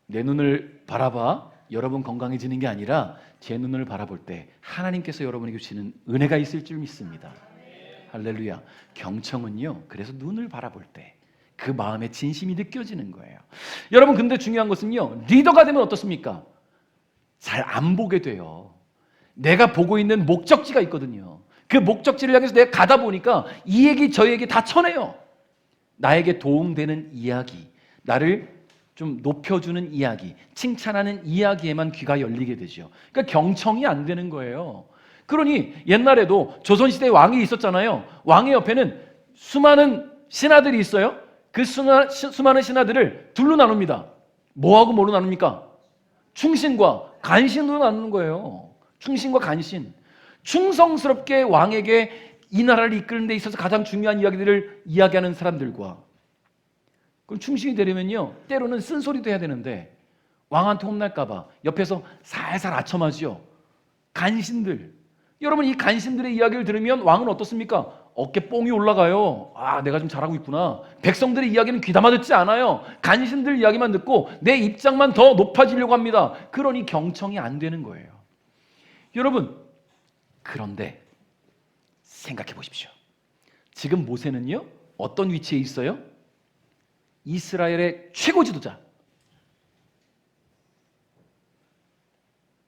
내 눈을 바라봐, 여러분 건강해지는 게 아니라 제 눈을 바라볼 때 하나님께서 여러분에게 주시는 은혜가 있을 줄 믿습니다. 할렐루야. 경청은요, 그래서 눈을 바라볼 때 그 마음의 진심이 느껴지는 거예요. 여러분, 근데 중요한 것은요, 리더가 되면 어떻습니까? 잘 안 보게 돼요. 내가 보고 있는 목적지가 있거든요. 그 목적지를 향해서 내가 가다 보니까 이 얘기 저 얘기 다 쳐내요. 나에게 도움되는 이야기, 나를 좀 높여주는 이야기, 칭찬하는 이야기에만 귀가 열리게 되죠. 그러니까 경청이 안 되는 거예요. 그러니 옛날에도 조선시대에 왕이 있었잖아요. 왕의 옆에는 수많은 신하들이 있어요. 그 수많은 신하들을 둘로 나눕니다. 뭐하고 뭐로 나눕니까? 충신과 간신으로 나누는 거예요. 충신과 간신. 충성스럽게 왕에게 이 나라를 이끄는 데 있어서 가장 중요한 이야기들을 이야기하는 사람들과, 그럼 충신이 되려면요, 때로는 쓴소리도 해야 되는데 왕한테 혼날까 봐 옆에서 살살 아첨하지요. 간신들. 여러분, 이 간신들의 이야기를 들으면 왕은 어떻습니까? 어깨 뽕이 올라가요. 아, 내가 좀 잘하고 있구나. 백성들의 이야기는 귀담아 듣지 않아요. 간신들 이야기만 듣고 내 입장만 더 높아지려고 합니다. 그러니 경청이 안 되는 거예요. 여러분, 그런데 생각해 보십시오. 지금 모세는요, 어떤 위치에 있어요? 이스라엘의 최고 지도자.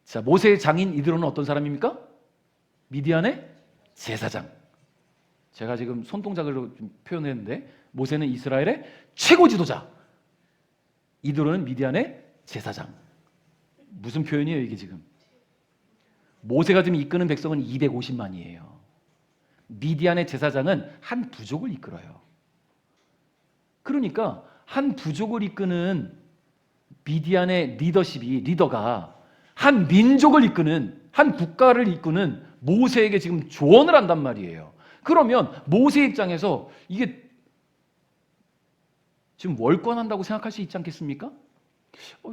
자, 모세의 장인 이드로는 어떤 사람입니까? 미디안의 제사장. 제가 지금 손동작으로 좀 표현했는데, 모세는 이스라엘의 최고 지도자, 이드로는 미디안의 제사장. 무슨 표현이에요 이게 지금? 모세가 지금 이끄는 백성은 250만이에요. 미디안의 제사장은 한 부족을 이끌어요. 그러니까 한 부족을 이끄는 미디안의 리더가 한 민족을 이끄는, 한 국가를 이끄는 모세에게 지금 조언을 한단 말이에요. 그러면 모세 입장에서 이게 지금 월권한다고 생각할 수 있지 않겠습니까?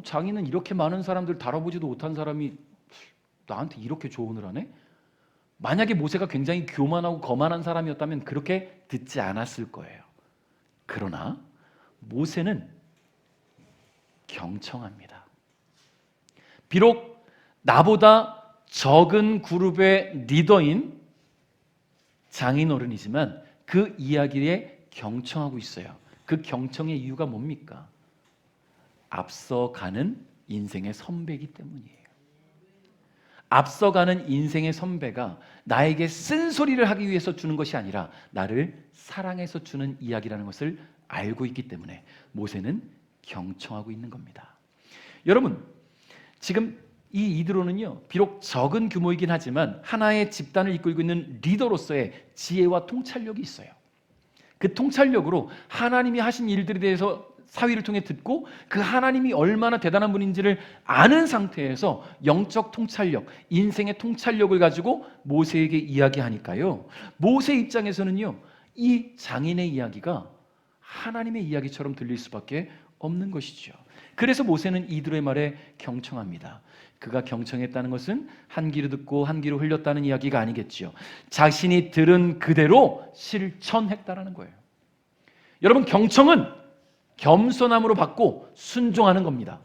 장인은 이렇게 많은 사람들 다뤄보지도 못한 사람이 나한테 이렇게 조언을 하네? 만약에 모세가 굉장히 교만하고 거만한 사람이었다면 그렇게 듣지 않았을 거예요. 그러나 모세는 경청합니다. 비록 나보다 적은 그룹의 리더인 장인어른이지만 그 이야기에 경청하고 있어요. 그 경청의 이유가 뭡니까? 앞서가는 인생의 선배이기 때문이에요. 앞서가는 인생의 선배가 나에게 쓴소리를 하기 위해서 주는 것이 아니라 나를 사랑해서 주는 이야기라는 것을 알고 있기 때문에 모세는 경청하고 있는 겁니다. 여러분, 지금 이 이드로는요, 비록 적은 규모이긴 하지만 하나의 집단을 이끌고 있는 리더로서의 지혜와 통찰력이 있어요. 그 통찰력으로 하나님이 하신 일들에 대해서 사위를 통해 듣고 그 하나님이 얼마나 대단한 분인지를 아는 상태에서 영적 통찰력, 인생의 통찰력을 가지고 모세에게 이야기하니까요, 모세 입장에서는요, 이 장인의 이야기가 하나님의 이야기처럼 들릴 수밖에 없는 것이죠. 그래서 모세는 이드로의 말에 경청합니다. 그가 경청했다는 것은 한 귀로 듣고 한 귀로 흘렸다는 이야기가 아니겠지요. 자신이 들은 그대로 실천했다라는 거예요. 여러분, 경청은 겸손함으로 받고 순종하는 겁니다.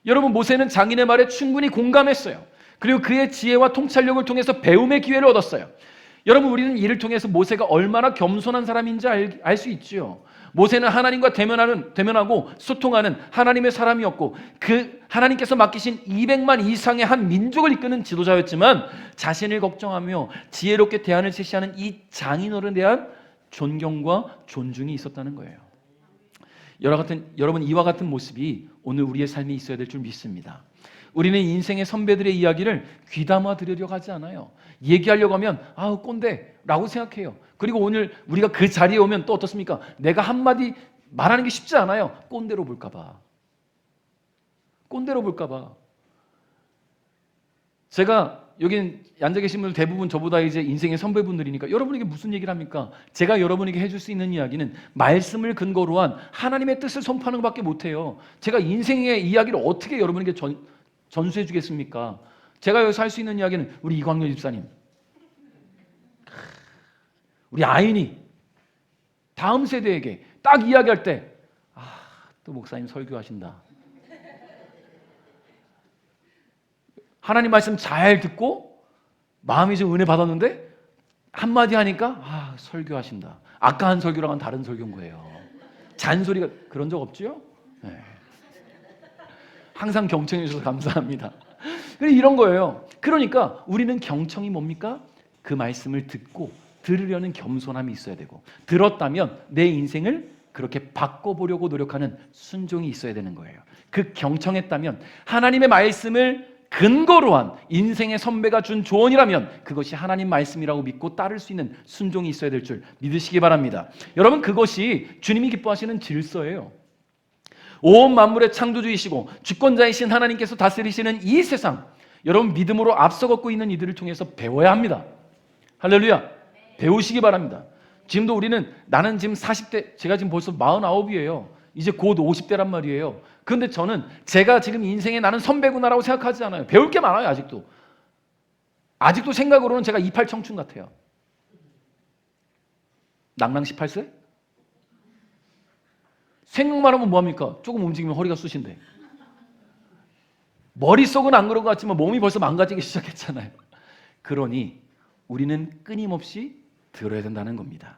여러분, 모세는 장인의 말에 충분히 공감했어요. 그리고 그의 지혜와 통찰력을 통해서 배움의 기회를 얻었어요. 여러분, 우리는 이를 통해서 모세가 얼마나 겸손한 사람인지 알 수 있죠. 모세는 하나님과 대면하고 소통하는 하나님의 사람이었고, 그 하나님께서 맡기신 200만 이상의 한 민족을 이끄는 지도자였지만 자신을 걱정하며 지혜롭게 대안을 제시하는 이 장인어른에 대한 존경과 존중이 있었다는 거예요. 여러분, 이와 같은 모습이 오늘 우리의 삶에 있어야 될 줄 믿습니다. 우리는 인생의 선배들의 이야기를 귀담아 들으려고 하지 않아요. 얘기하려고 하면 아우 꼰대라고 생각해요. 그리고 오늘 우리가 그 자리에 오면 또 어떻습니까? 내가 한마디 말하는 게 쉽지 않아요. 꼰대로 볼까 봐. 제가 여기 앉아 계신 분들 대부분 저보다 이제 인생의 선배분들이니까 여러분에게 무슨 얘기를 합니까? 제가 여러분에게 해줄 수 있는 이야기는 말씀을 근거로 한 하나님의 뜻을 선포하는 것밖에 못해요. 제가 인생의 이야기를 어떻게 여러분에게 전수해 주겠습니까? 제가 여기서 할 수 있는 이야기는 우리 이광렬 집사님, 우리 아인이 다음 세대에게 딱 이야기할 때 또 목사님 설교하신다. 하나님 말씀 잘 듣고 마음이 좀 은혜 받았는데 한마디 하니까 설교하신다. 아까 한 설교랑은 다른 설교인 거예요. 잔소리가. 그런 적 없죠? 네. 항상 경청해 주셔서 감사합니다. 이런 거예요. 그러니까 우리는 경청이 뭡니까? 그 말씀을 듣고 들으려는 겸손함이 있어야 되고, 들었다면 내 인생을 그렇게 바꿔보려고 노력하는 순종이 있어야 되는 거예요. 그 경청했다면, 하나님의 말씀을 근거로 한 인생의 선배가 준 조언이라면 그것이 하나님 말씀이라고 믿고 따를 수 있는 순종이 있어야 될 줄 믿으시기 바랍니다. 여러분, 그것이 주님이 기뻐하시는 질서예요. 온 만물의 창조주이시고 주권자이신 하나님께서 다스리시는 이 세상, 여러분 믿음으로 앞서 걷고 있는 이들을 통해서 배워야 합니다. 할렐루야. 배우시기 바랍니다. 지금도 우리는, 나는 지금 40대, 제가 지금 벌써 49이에요. 이제 곧 50대란 말이에요. 그런데 저는 제가 지금 인생에 나는 선배구나라고 생각하지 않아요. 배울 게 많아요. 아직도 생각으로는 제가 28 청춘 같아요. 낭낭 18세? 생각만 하면 뭐합니까? 조금 움직이면 허리가 쑤신데. 머릿속은 안 그런 것 같지만 몸이 벌써 망가지기 시작했잖아요. 그러니 우리는 끊임없이 들어야 된다는 겁니다.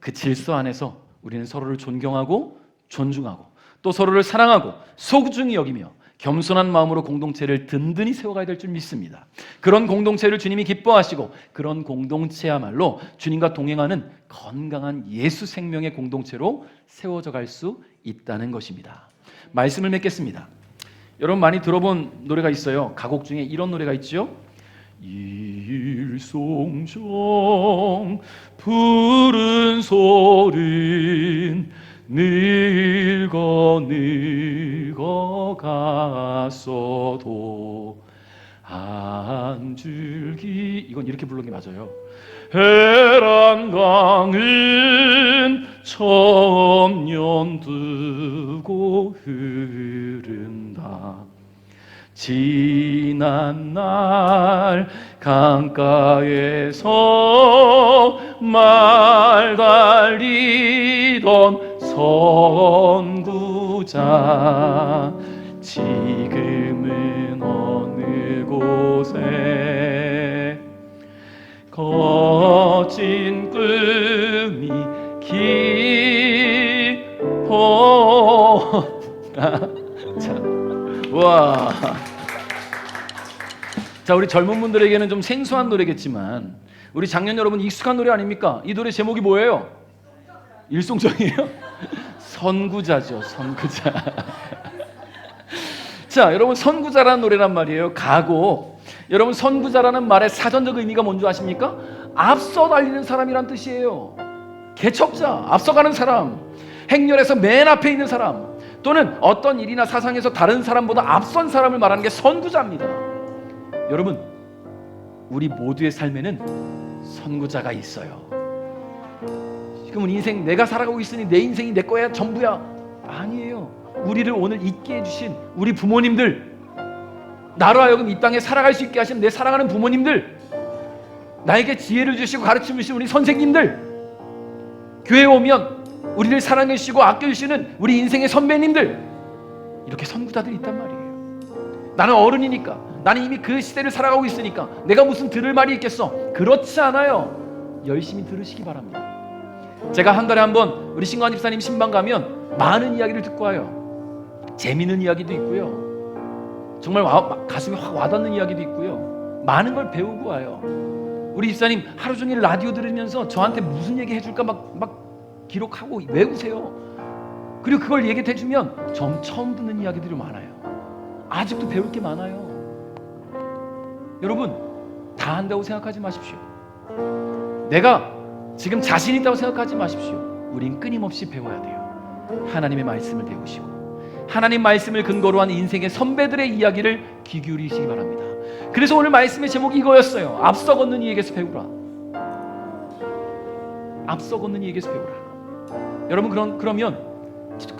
그 질서 안에서 우리는 서로를 존경하고 존중하고 또 서로를 사랑하고 소중히 여기며 겸손한 마음으로 공동체를 든든히 세워가야 될 줄 믿습니다. 그런 공동체를 주님이 기뻐하시고, 그런 공동체야말로 주님과 동행하는 건강한 예수 생명의 공동체로 세워져 갈 수 있다는 것입니다. 말씀을 맺겠습니다. 여러분 많이 들어본 노래가 있어요. 가곡 중에 이런 노래가 있죠. 일송정 푸른 소린 늙어 갔어도 한 줄기, 이건 이렇게 부르는 게 맞아요. 해란강은 천년 두고 흐른다. 지난 날 강가에서 말 달리던 선구자, 지금은 어느 곳에 거친 꿈이 와. 자, 우리 젊은 분들에게는 좀 생소한 노래겠지만 우리 장년 여러분 익숙한 노래 아닙니까? 이 노래 제목이 뭐예요? 일송정이에요? 선구자죠, 선구자. 자, 여러분 선구자라는 노래란 말이에요. 가고, 여러분 선구자라는 말의 사전적 의미가 뭔지 아십니까? 앞서 달리는 사람이란 뜻이에요. 개척자, 앞서가는 사람, 행렬에서 맨 앞에 있는 사람, 또는 어떤 일이나 사상에서 다른 사람보다 앞선 사람을 말하는 게 선구자입니다. 여러분, 우리 모두의 삶에는 선구자가 있어요. 지금은 인생 내가 살아가고 있으니 내 인생이 내 거야, 전부야. 아니에요. 우리를 오늘 있게 해주신 우리 부모님들, 나로 하여금 이 땅에 살아갈 수 있게 하신 내 사랑하는 부모님들, 나에게 지혜를 주시고 가르침을 주신 우리 선생님들, 교회에 오면 우리를 사랑해 주시고 아껴 주시는 우리 인생의 선배님들, 이렇게 선구자들이 있단 말이에요. 나는 어른이니까, 나는 이미 그 시대를 살아가고 있으니까 내가 무슨 들을 말이 있겠어? 그렇지 않아요. 열심히 들으시기 바랍니다. 제가 한 달에 한 번 우리 신광 집사님 신방 가면 많은 이야기를 듣고 와요. 재미있는 이야기도 있고요, 정말 가슴에 확 와닿는 이야기도 있고요, 많은 걸 배우고 와요. 우리 집사님 하루 종일 라디오 들으면서 저한테 무슨 얘기 해줄까 막 기록하고 외우세요. 그리고 그걸 얘기해 주면 처음 듣는 이야기들이 많아요. 아직도 배울 게 많아요. 여러분, 다 한다고 생각하지 마십시오. 내가 지금 자신 있다고 생각하지 마십시오. 우린 끊임없이 배워야 돼요. 하나님의 말씀을 배우시고 하나님 말씀을 근거로 한 인생의 선배들의 이야기를 귀 기울이시기 바랍니다. 그래서 오늘 말씀의 제목이 이거였어요. 앞서 걷는 이에게서 배우라. 앞서 걷는 이에게서 배우라. 여러분, 그러면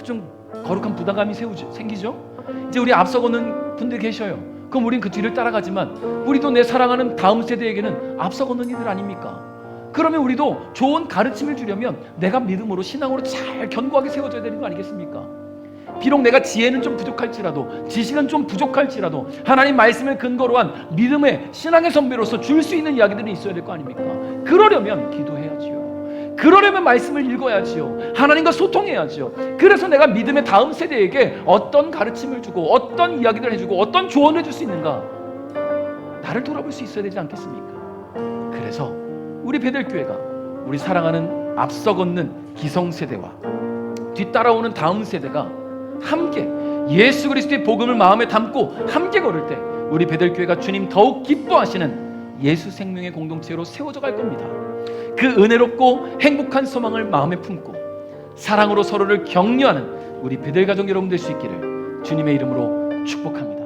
좀 거룩한 부담감이 생기죠? 이제 우리 앞서 걷는 분들이 계셔요. 그럼 우린 그 뒤를 따라가지만 우리도 내 사랑하는 다음 세대에게는 앞서 걷는 이들 아닙니까? 그러면 우리도 좋은 가르침을 주려면 내가 믿음으로 신앙으로 잘 견고하게 세워져야 되는 거 아니겠습니까? 비록 내가 지혜는 좀 부족할지라도, 지식은 좀 부족할지라도 하나님 말씀을 근거로 한 믿음의 신앙의 선배로서 줄 수 있는 이야기들이 있어야 될 거 아닙니까? 그러려면 기도해야지요. 그러려면 말씀을 읽어야지요. 하나님과 소통해야지요. 그래서 내가 믿음의 다음 세대에게 어떤 가르침을 주고 어떤 이야기를 해주고 어떤 조언을 줄 수 있는가, 나를 돌아볼 수 있어야 되지 않겠습니까? 그래서 우리 베델교회가 우리 사랑하는 앞서 걷는 기성세대와 뒤따라오는 다음 세대가 함께 예수 그리스도의 복음을 마음에 담고 함께 걸을 때 우리 베델교회가 주님 더욱 기뻐하시는 예수 생명의 공동체로 세워져 갈 겁니다. 그 은혜롭고 행복한 소망을 마음에 품고 사랑으로 서로를 격려하는 우리 베델 가족 여러분 될 수 있기를 주님의 이름으로 축복합니다.